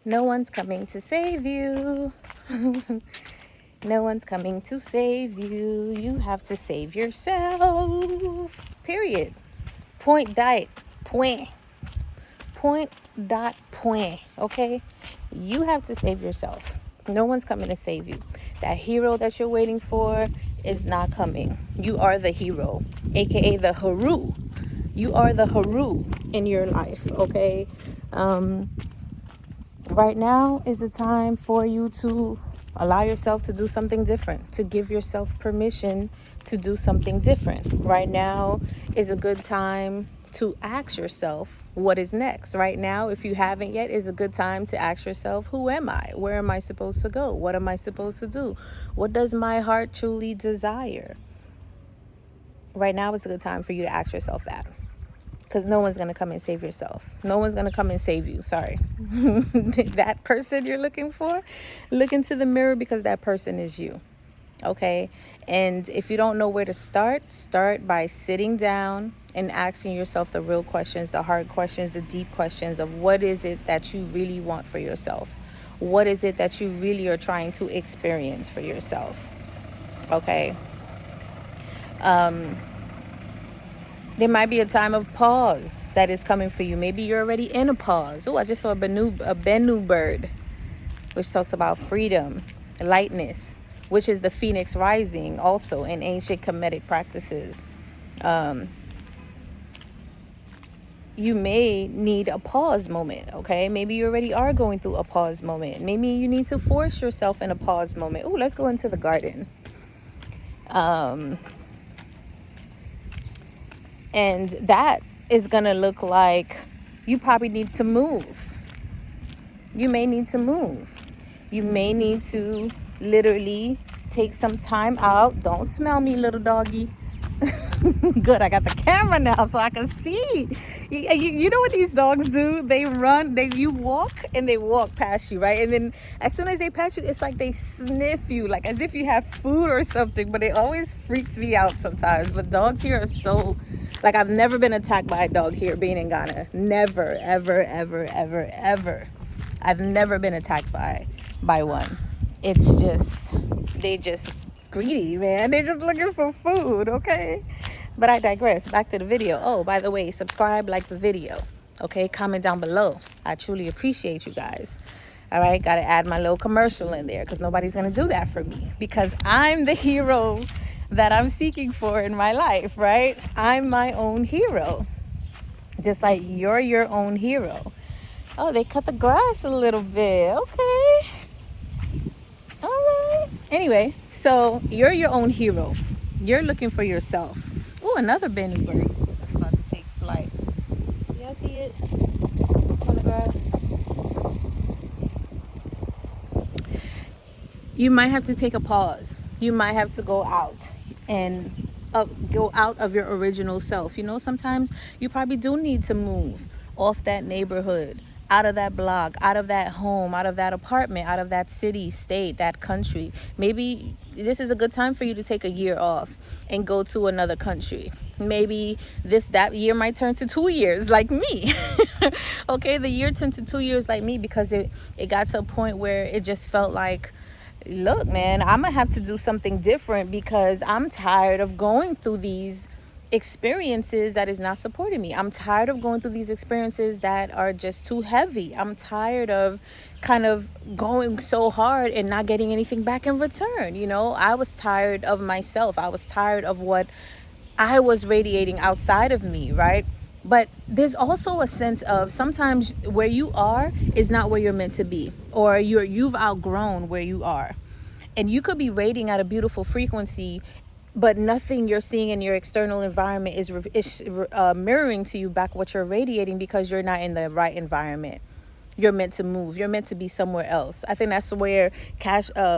No one's coming to save you. No one's coming to save you. You have to save yourself. Period. Point dot point. Point dot point. Okay? You have to save yourself. No one's coming to save you. That hero that you're waiting for is not coming. You are the hero, aka the Haru. You are the Haru in your life, okay? Right now is a time for you to allow yourself to do something different, to give yourself permission to do something different. Right now is a good time to ask yourself what is next. Right now, if you haven't yet, is a good time to ask yourself, who am I? Where am I supposed to go? What am I supposed to do? What does my heart truly desire? Right now is a good time for you to ask yourself that. Because no one's going to come and save yourself. No one's going to come and save you. Sorry. That person you're looking for, look into the mirror, because that person is you. Okay? And if you don't know where to start by sitting down and asking yourself the real questions, the hard questions, the deep questions of what is it that you really want for yourself? What is it that you really are trying to experience for yourself? Okay? There might be a time of pause that is coming for you. Maybe you're already in a pause. Oh, I just saw a Bennu bird, which talks about freedom, lightness, which is the phoenix rising also in ancient Kemetic practices. You may need a pause moment, okay? Maybe you already are going through a pause moment. Maybe you need to force yourself in a pause moment. Oh, let's go into the garden. And that is going to look like you probably need to move. You may need to move. You may need to literally take some time out. Don't smell me, little doggy. Good, I got the camera now so I can see. You know what these dogs do? They run, you walk and they walk past you, right? And then as soon as they pass you, it's like they sniff you, like as if you have food or something. But it always freaks me out sometimes. But dogs here are so, like, I've never been attacked by a dog here being in Ghana. Never, ever, ever, ever, ever. I've never been attacked by one. It's just, they just greedy, man. They're just looking for food, okay? But I digress. Back to the video. Oh, by the way, subscribe, like the video, okay? Comment down below. I truly appreciate you guys. All right, got to add my little commercial in there because nobody's going to do that for me, because I'm the hero that I'm seeking for in my life, right? I'm my own hero, just like you're your own hero. Oh, they cut the grass a little bit. Okay. All right. Anyway, so you're your own hero. You're looking for yourself. Oh, another Bennu bird that's about to take flight. Y'all see it on the grass? You might have to take a pause. You might have to go out and go out of your original self. You know, sometimes you probably do need to move off that neighborhood, out of that block, out of that home, out of that apartment, out of that city, state, that country. Maybe this is a good time for you to take a year off and go to another country. Maybe that year might turn to 2 years like me. Okay, the year turned to 2 years like me because it got to a point where it just felt like, look, man, I'm gonna have to do something different because I'm tired of going through these experiences that is not supporting me. I'm tired of going through these experiences that are just too heavy. I'm tired of kind of going so hard and not getting anything back in return. You know, I was tired of myself. I was tired of what I was radiating outside of me, right? But there's also a sense of sometimes where you are is not where you're meant to be, or you've outgrown where you are. And you could be radiating at a beautiful frequency, but nothing you're seeing in your external environment is mirroring to you back what you're radiating, because you're not in the right environment. You're meant to move. You're meant to be somewhere else. I think that's where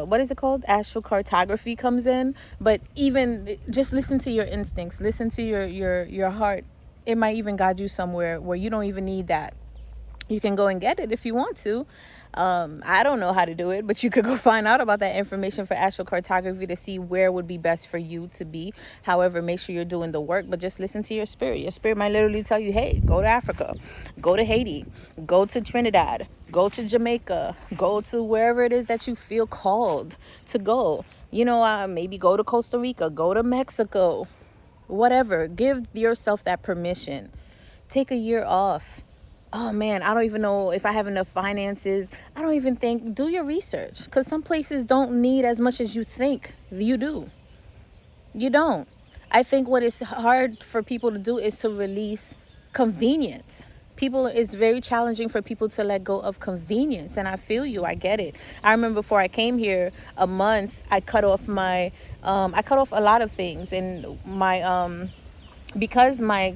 what is it called? Astral cartography comes in. But even just listen to your instincts. Listen to your heart. It might even guide you somewhere where you don't even need that. You can go and get it if you want to. I don't know how to do it, but you could go find out about that information for astral cartography to see where would be best for you to be. However, make sure you're doing the work, but just listen to your spirit. Your spirit might literally tell you, hey, go to Africa, go to Haiti, go to Trinidad, Go to Jamaica. Go to wherever it is that you feel called to go. Maybe go to Costa Rica. Go to Mexico. Whatever. Give yourself that permission. Take a year off. Oh man, I don't even know if I have enough finances. I don't even think. Do your research, because some places don't need as much as you think you do. You don't. I think what is hard for people to do is to release convenience. It's very challenging for people to let go of convenience, and I feel you. I get it. I remember before I came here a month, I cut off a lot of things, and because my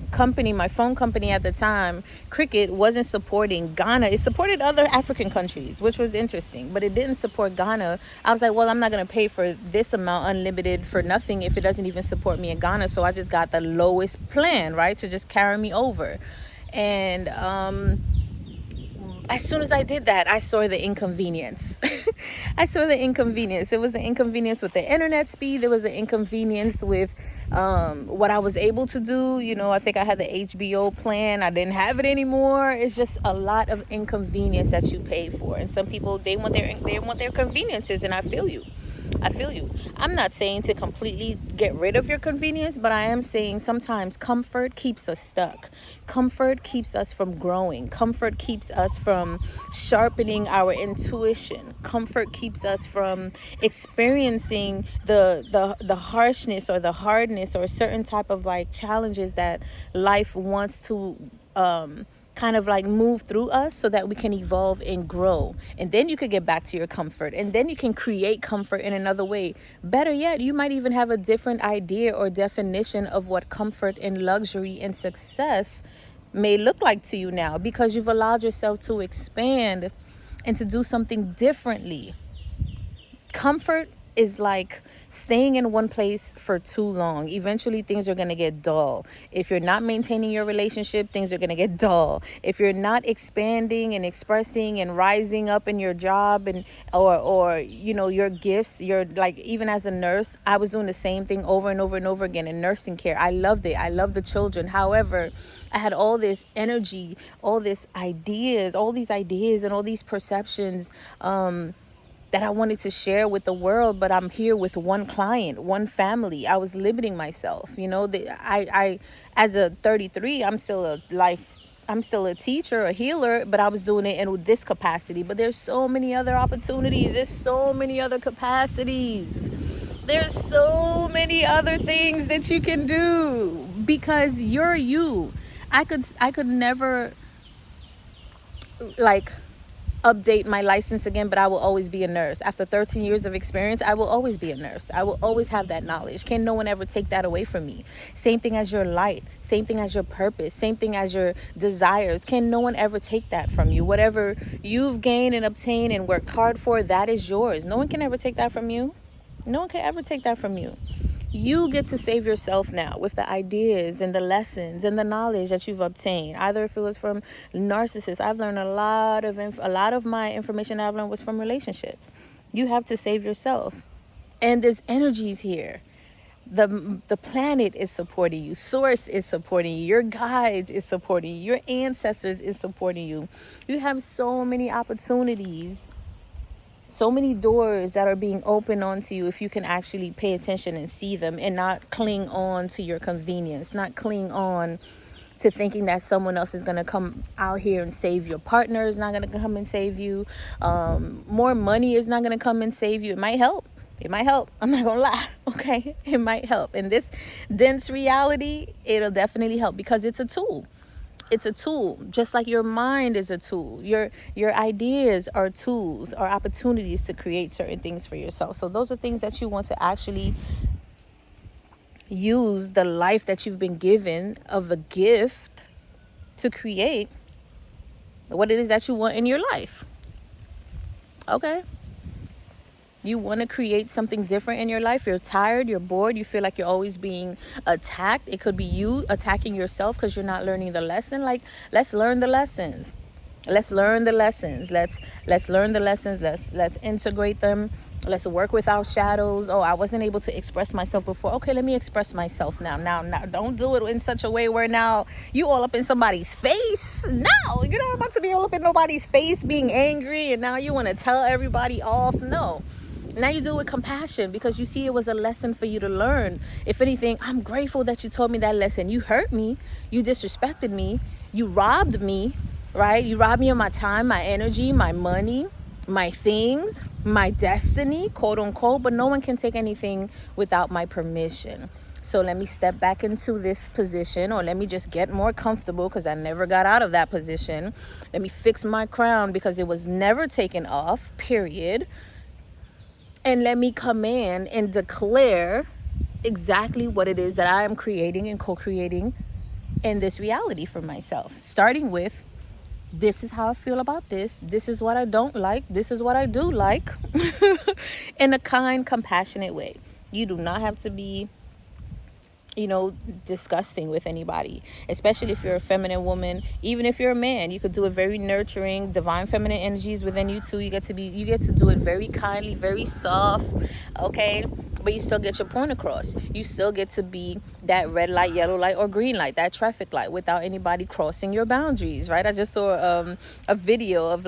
phone company at the time, Cricket, wasn't supporting Ghana. It supported other African countries, which was interesting, but it didn't support Ghana. I was like, well, I'm not going to pay for this amount unlimited for nothing if it doesn't even support me in Ghana. So I just got the lowest plan, right, to just carry me over. And as soon as I did that, I saw the inconvenience. I saw the inconvenience. It was an inconvenience with the internet speed. There was an inconvenience with what I was able to do. I think I had the HBO plan. I didn't have it anymore. It's just a lot of inconvenience that you pay for. And some people, they want their conveniences, and I feel you. I'm not saying to completely get rid of your convenience, but I am saying sometimes comfort keeps us stuck. Comfort keeps us from growing. Comfort keeps us from sharpening our intuition. Comfort keeps us from experiencing the harshness or the hardness or certain type of challenges that life wants to kind of move through us so that we can evolve and grow. And then you could get back to your comfort, and then you can create comfort in another way. Better yet, you might even have a different idea or definition of what comfort and luxury and success may look like to you now, because you've allowed yourself to expand and to do something differently. Comfort is like staying in one place for too long. Eventually things are going to get dull. If you're not maintaining your relationship, things are going to get dull. If you're not expanding and expressing and rising up in your job and or your gifts, you're even as a nurse, I was doing the same thing over and over and over again in nursing care. I loved it. I loved the children. However, I had all this energy, all these ideas and all these perceptions that I wanted to share with the world, but I'm here with one client, one family. I was limiting myself. I as a 33, I'm still a teacher, a healer, but I was doing it in this capacity. But there's so many other opportunities. There's so many other capacities. There's so many other things that you can do because you're you. I could never update my license again, but I will always be a nurse. After 13 years of experience, I will always be a nurse. I will always have that knowledge. Can no one ever take that away from me? Same thing as your light, same thing as your purpose, same thing as your desires. Can no one ever take that from you? Whatever you've gained and obtained and worked hard for, that is yours. No one can ever take that from you. No one can ever take that from you. You get to save yourself now with the ideas and the lessons and the knowledge that you've obtained. Either if it was from narcissists, I've learned a lot of my information I've learned was from relationships. You have to save yourself. And there's energies here. The planet is supporting you. Source is supporting you. Your guides is supporting you. Your ancestors is supporting you. You have so many opportunities, so many doors that are being opened onto you if you can actually pay attention and see them and not cling on to your convenience, not cling on to thinking that someone else is going to come out here and save you. Your partner is not going to come and save you. More money is not going to come and save you. It might help. I'm not going to lie. Okay. It might help. In this dense reality, it'll definitely help because it's a tool. It's a tool, just like your mind is a tool. Your ideas are tools, are opportunities to create certain things for yourself. So those are things that you want to actually use the life that you've been given of a gift to create what it is that you want in your life. Okay? You want to create something different in your life. You're tired, you're bored, you feel like you're always being attacked. It could be you attacking yourself because you're not learning the lesson. Let's learn the lessons. Let's learn the lessons. Let's learn the lessons. Let's integrate them Let's work with our shadows. Oh, I wasn't able to express myself before. Okay, let me express myself now. Now, don't do it in such a way where now you all up in somebody's face. No, you're not about to be all up in nobody's face being angry and now you want to tell everybody off. No. Now you do it with compassion because you see it was a lesson for you to learn. If anything, I'm grateful that you told me that lesson. You hurt me. You disrespected me. You robbed me, right? You robbed me of my time, my energy, my money, my things, my destiny, quote unquote. But no one can take anything without my permission. So let me step back into this position, or let me just get more comfortable because I never got out of that position. Let me fix my crown because it was never taken off, period. And let me command and declare exactly what it is that I am creating and co-creating in this reality for myself. Starting with, this is how I feel about this. This is what I don't like. This is what I do like. In a kind, compassionate way. You do not have to be, disgusting with anybody, especially if you're a feminine woman. Even if you're a man, you could do it very nurturing. Divine feminine energies within you too. You get to do it very kindly, very soft, okay? But you still get your point across. You still get to be that red light, yellow light, or green light, that traffic light, without anybody crossing your boundaries, right? I just saw a video of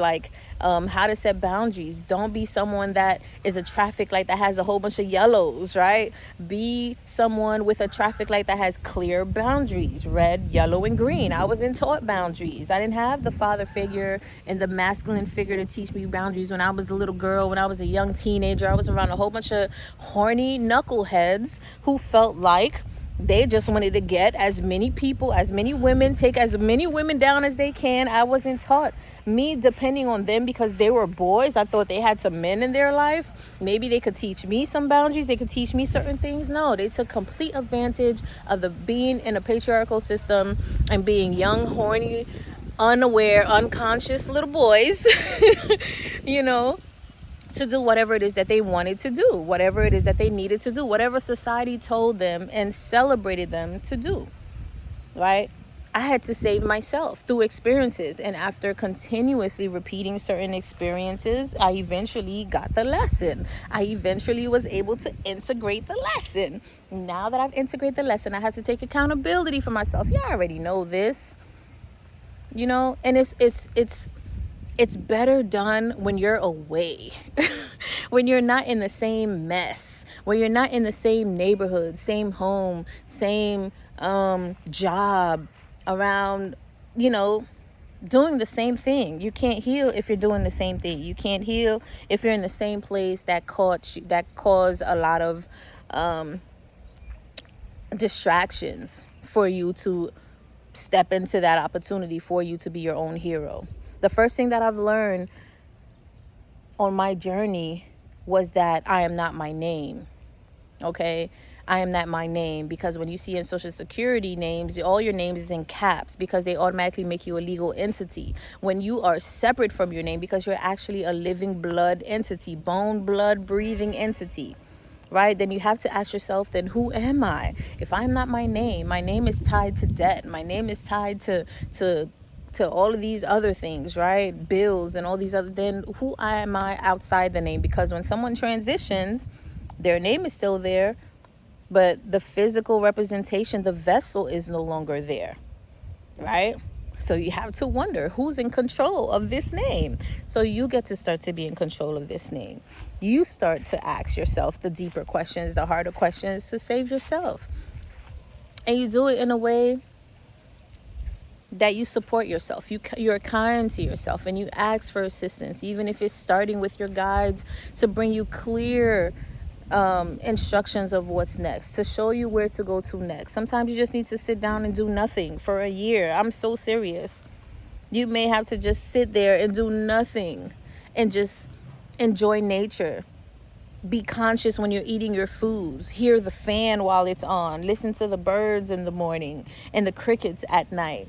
how to set boundaries. Don't be someone that is a traffic light that has a whole bunch of yellows, right? Be someone with a traffic light that has clear boundaries, red, yellow, and green. I wasn't taught boundaries. I didn't have the father figure and the masculine figure to teach me boundaries when I was a little girl, when I was a young teenager. I was around a whole bunch of horny knuckleheads who felt like they just wanted to get as many people, as many women, take as many women down as they can. I wasn't taught. Me depending on them because they were boys, I thought they had some men in their life. Maybe they could teach me some boundaries. They could teach me certain things. No, they took complete advantage of the being in a patriarchal system and being young, horny, unaware, unconscious little boys, to do whatever it is that they wanted to do, whatever it is that they needed to do, whatever society told them and celebrated them to do, right? I had to save myself through experiences. And after continuously repeating certain experiences, I eventually got the lesson. I eventually was able to integrate the lesson. Now that I've integrated the lesson, I have to take accountability for myself. Yeah, I already know this, and it's better done when you're away, when you're not in the same mess, when you're not in the same neighborhood, same home, same job, around, doing the same thing. You can't heal if you're doing the same thing. You can't heal if you're in the same place that caused a lot of distractions for you to step into that opportunity for you to be your own hero. The first thing that I've learned on my journey was that I am not my name. Okay? I am not my name, because when you see in Social Security names, all your names is in caps because they automatically make you a legal entity. When you are separate from your name, because you're actually a living blood entity, bone, blood, breathing entity, right? Then you have to ask yourself, then who am I? If I'm not my name is tied to debt. My name is tied to all of these other things, right? Bills and all these other, then who am I outside the name? Because when someone transitions, their name is still there, but the physical representation, the vessel, is no longer there, right? So you have to wonder who's in control of this name. So you get to start to be in control of this name. You start to ask yourself the deeper questions, the harder questions to save yourself. And you do it in a way that you support yourself. You're kind to yourself and you ask for assistance, even if it's starting with your guides to bring you clear instructions of what's next, to show you where to go to next. Sometimes you just need to sit down and do nothing for a year. I'm so serious. You may have to just sit there and do nothing and just enjoy nature. Be conscious when you're eating your foods. Hear the fan while it's on. Listen to the birds in the morning and the crickets at night.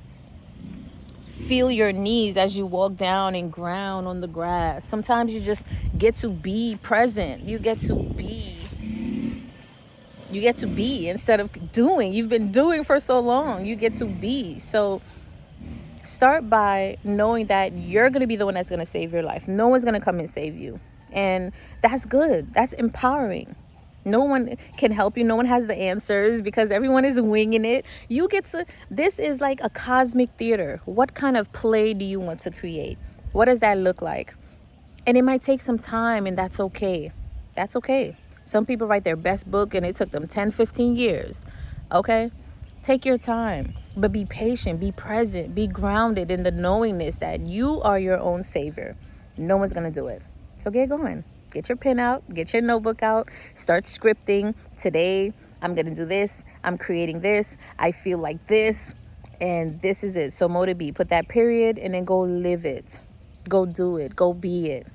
Feel your knees as you walk down and ground on the grass. Sometimes you just get to be present. You get to be instead of doing. You've been doing for so long. You get to be. So start by knowing that you're going to be the one that's going to save your life. No one's going to come and save you. And that's good. That's empowering. No one can help you. No one has the answers because everyone is winging it. You get to, this is like a cosmic theater. What kind of play do you want to create? What does that look like? And it might take some time, and that's okay. That's okay. Some people write their best book and it took them 10, 15 years. Okay? Take your time, but be patient, be present, be grounded in the knowingness that you are your own savior. No one's going to do it. So get going. Get your pen out, get your notebook out, start scripting. Today, I'm going to do this. I'm creating this. I feel like this. And this is it. So mode be, put that period and then go live it. Go do it. Go be it.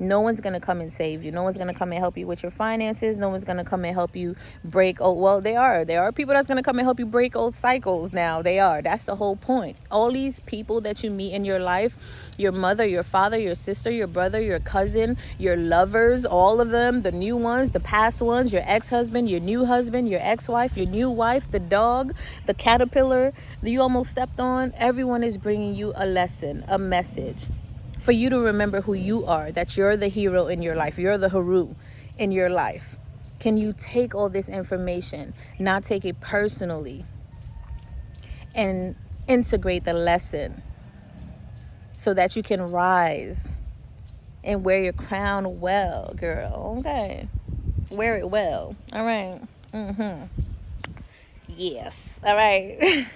No one's going to come and save you. No one's going to come and help you with your finances. No one's going to come and help you break old. Well, there are people that's going to come and help you break old cycles now. They are. That's the whole point. All these people that you meet in your life, your mother, your father, your sister, your brother, your cousin, your lovers, all of them, the new ones, the past ones, your ex-husband, your new husband, your ex-wife, your new wife, the dog, the caterpillar that you almost stepped on. Everyone is bringing you a lesson, a message. For you to remember who you are, that you're the hero in your life, you're the Haru in your life. Can you take all this information, not take it personally, and integrate the lesson so that you can rise and wear your crown well, girl? Okay, wear it well. All right. Yes. All right.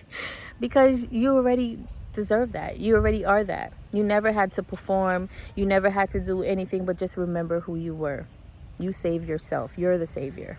Because you already deserve that. You already are that. You never had to perform. You never had to do anything but just remember who you were. You saved yourself. You're the savior.